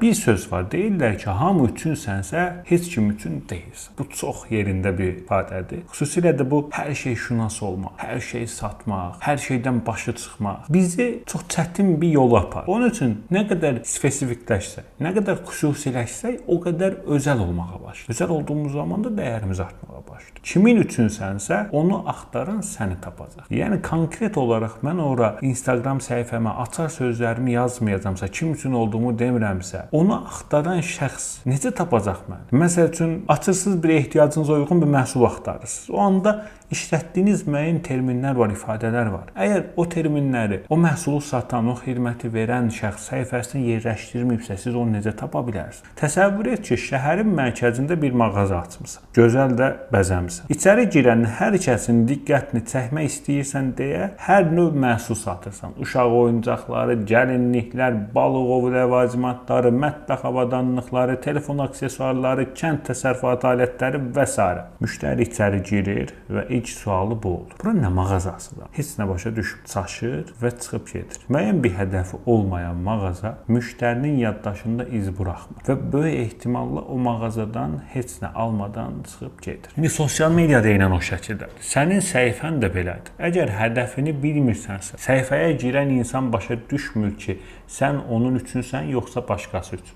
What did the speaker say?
bir söz var. Deyirlər ki, hamı üçünsənsə, heç kim üçün deyilsən. Bu çox yerində bir ifadədir. Xüsusilə də bu hər şey şünas olmaq, hər şey satmaq, hər şeydən başı çıxmaq bizi çox çətin bir yola aparır. Onun üçün nə qədər spesifikləşsək, nə qədər xüsusiləşsək, o qədər özəl olmağa başlayır. Özəl olduğumuz zaman da dəyərimiz artmağa başlayır. Kimin üçünsənsə, onu axtaran səni tapacaq. Yəni konkret olaraq mən ora Instagram səhifəmə açar sözlərimi yazmayacamsa, kim üçün olduğumu demirəmsə, onu axtaran şəxs necə tapacaq məni? Məsəl üçün açırsınız bir ehtiyacınıza uyğun bir məhsul axtarırsınız. O anda işlətdiyiniz müəyyən terminlər var, ifadələr var. Əgər o terminləri, o məhsulu satan, o xidməti verən şəxs səhifəsində yerləşdirməyibsə, siz onu necə tapa bilərsiniz? Təsəvvür et ki, şəhərin mərkəzində bir mağaza açmısan. Gözəl də bəzəmisən. İçəri girən hər kəsin diqqətini çəkmək istəyirsən deyə hər növ məhsul satırsan. Uşaq oyuncaqları, gəlinliklər, balıq ov ləvazimatları, mətbəx avadanlıqları, telefon aksesuarları, kənd təsərrüfatı alətləri və s. Müştəri içəri girir və ilk sualı bu olur. Bura nə mağazasıdır? Heç nə başa düşüb çaşır və çıxıb gedir. Müəyyən bir hədəfi olmayan mağaza müştərinin yaddaşında iz buraxmır və böyük ehtimalla o mağazadan heç nə almadan çıxıb gedir. İndi sosial mediada ilə o şəkildədir. Sənin səhifən də belədir. Əgər hədəfini bilmirsənsə, səhifəyə girən insan başa düşmür ki, sən onun üçünsən yoxsa başqası üçün.